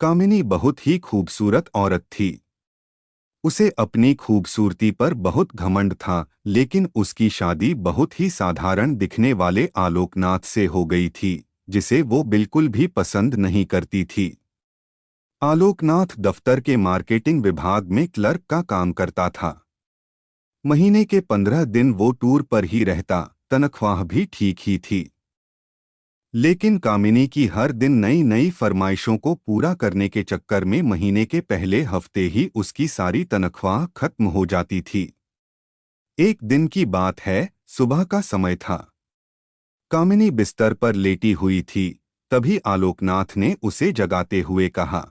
कामिनी बहुत ही खूबसूरत औरत थी। उसे अपनी खूबसूरती पर बहुत घमंड था, लेकिन उसकी शादी बहुत ही साधारण दिखने वाले आलोकनाथ से हो गई थी, जिसे वो बिल्कुल भी पसंद नहीं करती थी। आलोकनाथ दफ्तर के मार्केटिंग विभाग में क्लर्क का काम करता था। महीने के 15 दिन वो टूर पर ही रहता, तनख्वाह भी ठीक ही थी। लेकिन कामिनी की हर दिन नई नई फरमाइशों को पूरा करने के चक्कर में महीने के पहले हफ्ते ही उसकी सारी तनख्वाह खत्म हो जाती थी। एक दिन की बात है, सुबह का समय था। कामिनी बिस्तर पर लेटी हुई थी। तभी आलोकनाथ ने उसे जगाते हुए कहा,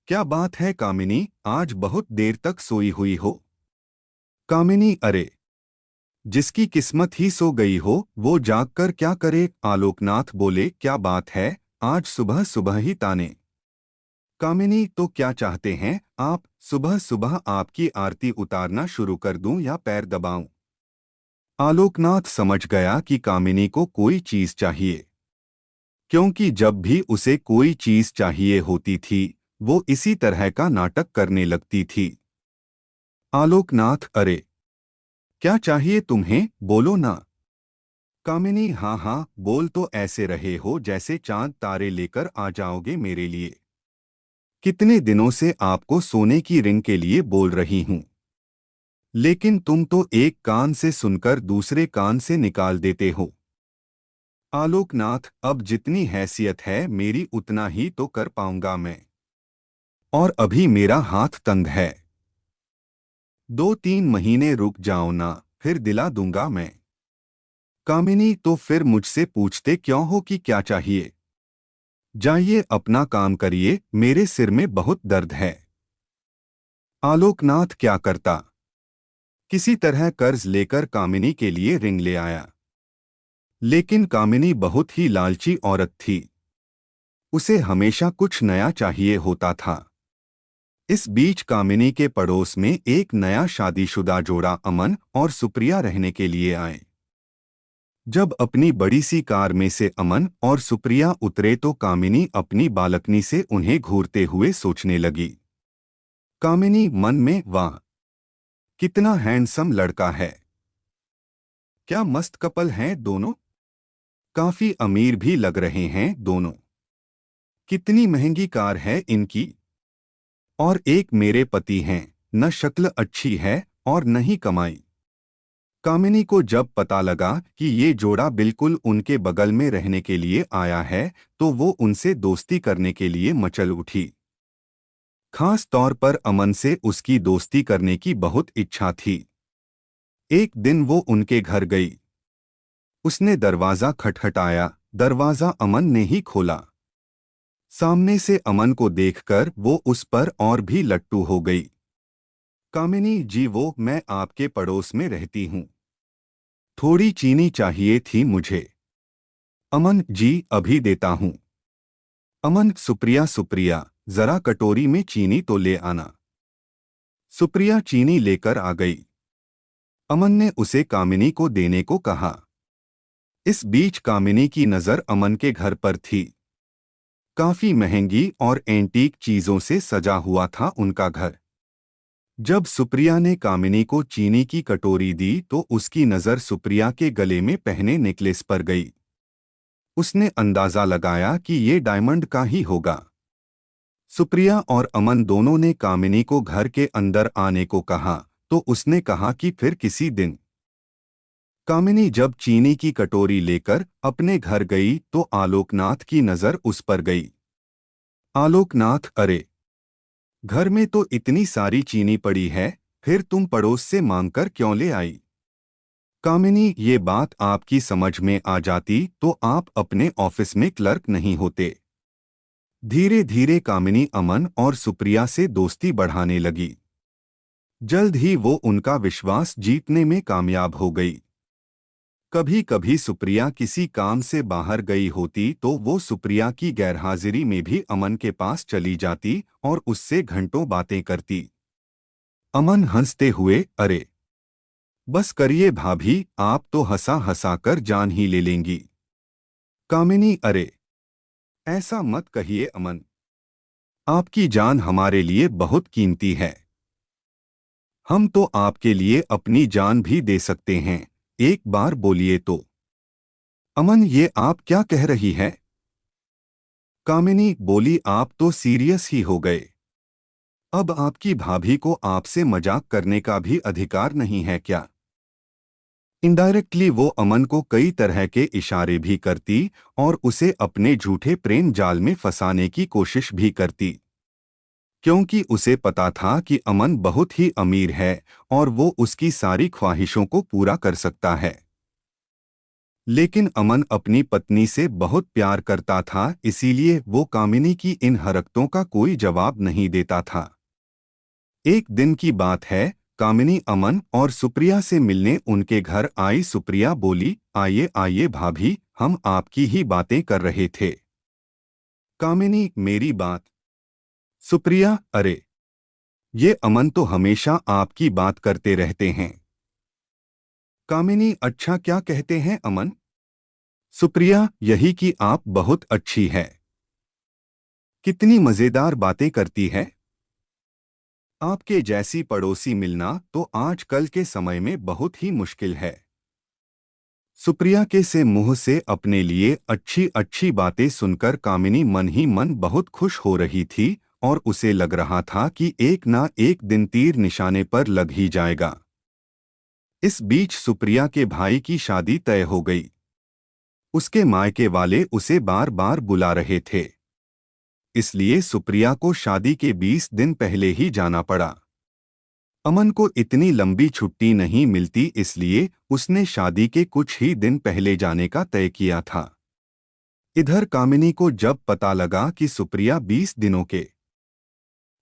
क्या बात है कामिनी, आज बहुत देर तक सोई हुई हो? कामिनी, अरे, जिसकी किस्मत ही सो गई हो वो जागकर क्या करे? आलोकनाथ बोले, क्या बात है, आज सुबह सुबह ही ताने? कामिनी, तो क्या चाहते हैं आप? सुबह सुबह आपकी आरती उतारना शुरू कर दूं या पैर दबाऊं? आलोकनाथ समझ गया कि कामिनी को कोई चीज चाहिए, क्योंकि जब भी उसे कोई चीज चाहिए होती थी वो इसी तरह का नाटक करने लगती थी। आलोकनाथ, अरे, क्या चाहिए तुम्हें, बोलो ना। कामिनी, हाँ हाँ, बोल तो ऐसे रहे हो जैसे चांद तारे लेकर आ जाओगे मेरे लिए। कितने दिनों से आपको सोने की रिंग के लिए बोल रही हूँ, लेकिन तुम तो एक कान से सुनकर दूसरे कान से निकाल देते हो। आलोकनाथ, अब जितनी हैसियत है मेरी उतना ही तो कर पाऊंगा मैं, और अभी मेरा हाथ तंग है। 2-3 महीने रुक जाओ ना, फिर दिला दूंगा मैं। कामिनी, तो फिर मुझसे पूछते क्यों हो कि क्या चाहिए? जाइए अपना काम करिए, मेरे सिर में बहुत दर्द है। आलोकनाथ क्या करता? किसी तरह कर्ज लेकर कामिनी के लिए रिंग ले आया। लेकिन कामिनी बहुत ही लालची औरत थी। उसे हमेशा कुछ नया चाहिए होता था। इस बीच कामिनी के पड़ोस में एक नया शादीशुदा जोड़ा अमन और सुप्रिया रहने के लिए आए। जब अपनी बड़ी सी कार में से अमन और सुप्रिया उतरे तो कामिनी अपनी बालकनी से उन्हें घूरते हुए सोचने लगी। कामिनी मन में, वाह, कितना हैंडसम लड़का है, क्या मस्त कपल हैं दोनों, काफी अमीर भी लग रहे हैं दोनों, कितनी महंगी कार है इनकी, और एक मेरे पति हैं, न शक्ल अच्छी है और न ही कमाई। कामिनी को जब पता लगा कि ये जोड़ा बिल्कुल उनके बगल में रहने के लिए आया है तो वो उनसे दोस्ती करने के लिए मचल उठी। खास तौर पर अमन से उसकी दोस्ती करने की बहुत इच्छा थी। एक दिन वो उनके घर गई। उसने दरवाजा खटखटाया, दरवाजा अमन ने ही खोला। सामने से अमन को देखकर वो उस पर और भी लट्टू हो गई। कामिनी जी, वो मैं आपके पड़ोस में रहती हूँ, थोड़ी चीनी चाहिए थी मुझे। अमन जी, अभी देता हूँ। अमन, सुप्रिया सुप्रिया, जरा कटोरी में चीनी तो ले आना। सुप्रिया चीनी लेकर आ गई। अमन ने उसे कामिनी को देने को कहा। इस बीच कामिनी की नजर अमन के घर पर थी। काफी महंगी और एंटीक चीजों से सजा हुआ था उनका घर। जब सुप्रिया ने कामिनी को चीनी की कटोरी दी तो उसकी नजर सुप्रिया के गले में पहने नेकलेस पर गई। उसने अंदाजा लगाया कि ये डायमंड का ही होगा। सुप्रिया और अमन दोनों ने कामिनी को घर के अंदर आने को कहा तो उसने कहा कि फिर किसी दिन। कामिनी जब चीनी की कटोरी लेकर अपने घर गई तो आलोकनाथ की नजर उस पर गई। आलोकनाथ, अरे, घर में तो इतनी सारी चीनी पड़ी है, फिर तुम पड़ोस से मांगकर क्यों ले आई? कामिनी, ये बात आपकी समझ में आ जाती तो आप अपने ऑफिस में क्लर्क नहीं होते। धीरे धीरे कामिनी अमन और सुप्रिया से दोस्ती बढ़ाने लगी। जल्द ही वो उनका विश्वास जीतने में कामयाब हो गई। कभी कभी सुप्रिया किसी काम से बाहर गई होती तो वो सुप्रिया की गैरहाजिरी में भी अमन के पास चली जाती और उससे घंटों बातें करती। अमन हंसते हुए, अरे, बस करिए भाभी, आप तो हंसा हंसा कर जान ही ले लेंगी। कामिनी, अरे, ऐसा मत कहिए अमन, आपकी जान हमारे लिए बहुत कीमती है। हम तो आपके लिए अपनी जान भी दे सकते हैं, एक बार बोलिए तो। अमन, ये आप क्या कह रही है? कामिनी बोली, आप तो सीरियस ही हो गए। अब आपकी भाभी को आपसे मजाक करने का भी अधिकार नहीं है क्या? इनडायरेक्टली वो अमन को कई तरह के इशारे भी करती और उसे अपने झूठे प्रेम जाल में फंसाने की कोशिश भी करती, क्योंकि उसे पता था कि अमन बहुत ही अमीर है और वो उसकी सारी ख्वाहिशों को पूरा कर सकता है। लेकिन अमन अपनी पत्नी से बहुत प्यार करता था, इसीलिए वो कामिनी की इन हरकतों का कोई जवाब नहीं देता था। एक दिन की बात है, कामिनी अमन और सुप्रिया से मिलने उनके घर आई। सुप्रिया बोली, आइए आइए भाभी, हम आपकी ही बातें कर रहे थे। कामिनी, मेरी बात? सुप्रिया, अरे ये अमन तो हमेशा आपकी बात करते रहते हैं। कामिनी, अच्छा क्या कहते हैं अमन? सुप्रिया, यही कि आप बहुत अच्छी है। कितनी मजेदार बातें करती है। आपके जैसी पड़ोसी मिलना तो आजकल के समय में बहुत ही मुश्किल है। सुप्रिया के से मुंह से अपने लिए अच्छी अच्छी बातें सुनकर कामिनी मन ही मन बहुत खुश हो रही थी और उसे लग रहा था कि एक ना एक दिन तीर निशाने पर लग ही जाएगा। इस बीच सुप्रिया के भाई की शादी तय हो गई। उसके मायके वाले उसे बार बार बुला रहे थे, इसलिए सुप्रिया को शादी के 20 दिन पहले ही जाना पड़ा। अमन को इतनी लंबी छुट्टी नहीं मिलती, इसलिए उसने शादी के कुछ ही दिन पहले जाने का तय किया था। इधर कामिनी को जब पता लगा कि सुप्रिया 20 दिनों के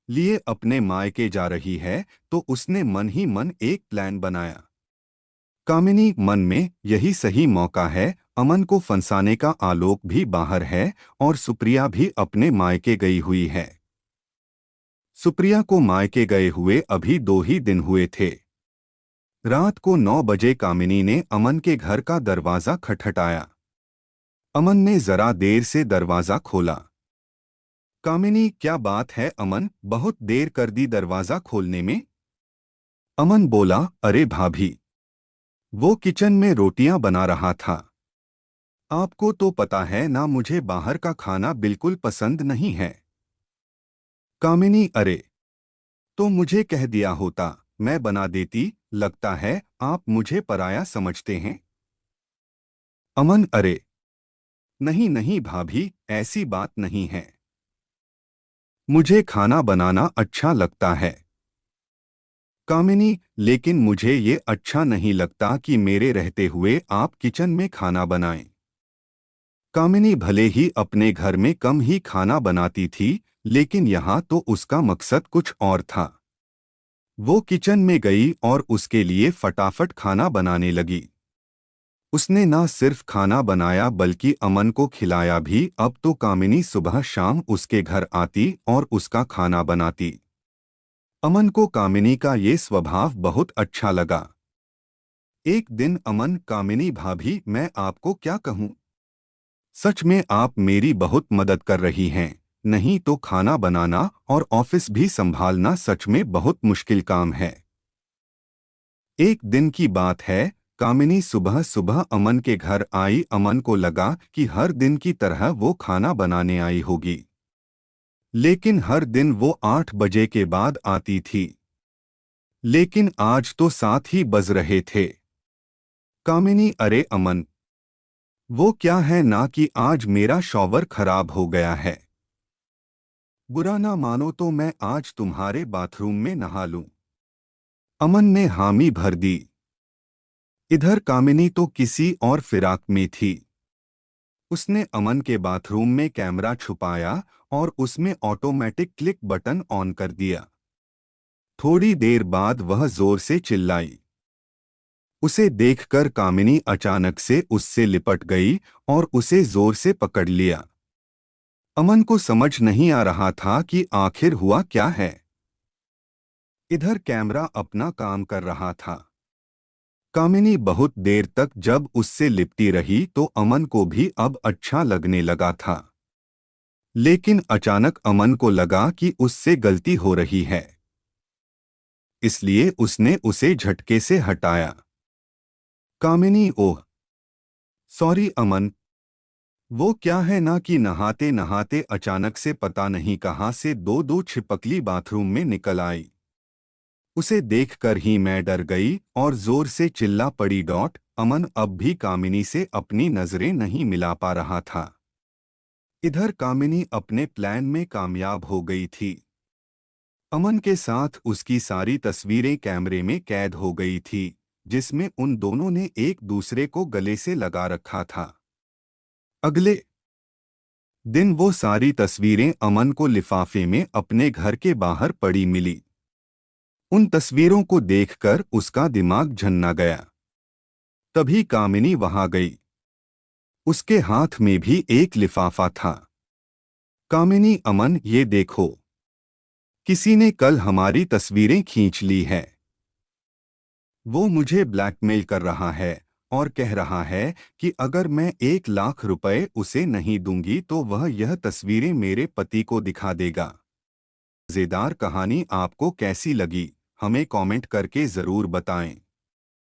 लिए अपने मायके जा रही है, तो उसने मन ही मन एक प्लान बनाया। कामिनी मन में, यही सही मौका है, अमन को फंसाने का। आलोक भी बाहर है और सुप्रिया भी अपने मायके गई हुई है। सुप्रिया को मायके गए हुए अभी 2 ही दिन हुए थे। रात को 9 बजे कामिनी ने अमन के घर का दरवाजा खटखटाया। अमन ने जरा देर से दरवाजा खोला। कामिनी, क्या बात है अमन, बहुत देर कर दी दरवाजा खोलने में? अमन बोला, अरे भाभी, वो किचन में रोटियां बना रहा था। आपको तो पता है ना, मुझे बाहर का खाना बिल्कुल पसंद नहीं है। कामिनी, अरे तो मुझे कह दिया होता, मैं बना देती। लगता है आप मुझे पराया समझते हैं। अमन, अरे नहीं नहीं भाभी, ऐसी बात नहीं है। मुझे खाना बनाना अच्छा लगता है। कामिनी, लेकिन मुझे ये अच्छा नहीं लगता कि मेरे रहते हुए आप किचन में खाना बनाएं। कामिनी भले ही अपने घर में कम ही खाना बनाती थी, लेकिन यहाँ तो उसका मकसद कुछ और था। वो किचन में गई और उसके लिए फटाफट खाना बनाने लगी। उसने ना सिर्फ खाना बनाया बल्कि अमन को खिलाया भी। अब तो कामिनी सुबह शाम उसके घर आती और उसका खाना बनाती। अमन को कामिनी का ये स्वभाव बहुत अच्छा लगा। एक दिन अमन, कामिनी भाभी, मैं आपको क्या कहूँ, सच में आप मेरी बहुत मदद कर रही हैं। नहीं तो खाना बनाना और ऑफिस भी संभालना सच में बहुत मुश्किल काम है। एक दिन की बात है, कामिनी सुबह सुबह अमन के घर आई। अमन को लगा कि हर दिन की तरह वो खाना बनाने आई होगी, लेकिन हर दिन वो 8 बजे के बाद आती थी। लेकिन आज तो 7 ही बज रहे थे। कामिनी, अरे अमन, वो क्या है ना कि आज मेरा शॉवर खराब हो गया है। बुरा ना मानो तो मैं आज तुम्हारे बाथरूम में नहा लूं। अमन ने हामी भर दी। इधर कामिनी तो किसी और फिराक में थी। उसने अमन के बाथरूम में कैमरा छुपाया और उसमें ऑटोमेटिक क्लिक बटन ऑन कर दिया। थोड़ी देर बाद वह जोर से चिल्लाई। उसे देखकर कामिनी अचानक से उससे लिपट गई और उसे जोर से पकड़ लिया। अमन को समझ नहीं आ रहा था कि आखिर हुआ क्या है। इधर कैमरा अपना काम कर रहा था। कामिनी बहुत देर तक जब उससे लिपटी रही तो अमन को भी अब अच्छा लगने लगा था। लेकिन अचानक अमन को लगा कि उससे गलती हो रही है, इसलिए उसने उसे झटके से हटाया। कामिनी, ओह सॉरी अमन। वो क्या है ना कि नहाते नहाते अचानक से पता नहीं कहां से दो दो छिपकली बाथरूम में निकल आई। उसे देखकर ही मैं डर गई और जोर से चिल्ला पड़ी। अमन अब भी कामिनी से अपनी नजरें नहीं मिला पा रहा था। इधर कामिनी अपने प्लान में कामयाब हो गई थी। अमन के साथ उसकी सारी तस्वीरें कैमरे में कैद हो गई थी, जिसमें उन दोनों ने एक दूसरे को गले से लगा रखा था। अगले दिन वो सारी तस्वीरें अमन को लिफाफे में अपने घर के बाहर पड़ी मिली। उन तस्वीरों को देखकर उसका दिमाग झन्ना गया। तभी कामिनी वहां गई। उसके हाथ में भी एक लिफाफा था। कामिनी, अमन ये देखो, किसी ने कल हमारी तस्वीरें खींच ली है। वो मुझे ब्लैकमेल कर रहा है और कह रहा है कि अगर मैं 1 लाख रुपए उसे नहीं दूंगी तो वह यह तस्वीरें मेरे पति को दिखा देगा। मजेदार कहानी आपको कैसी लगी, हमें कमेंट करके ज़रूर बताएं।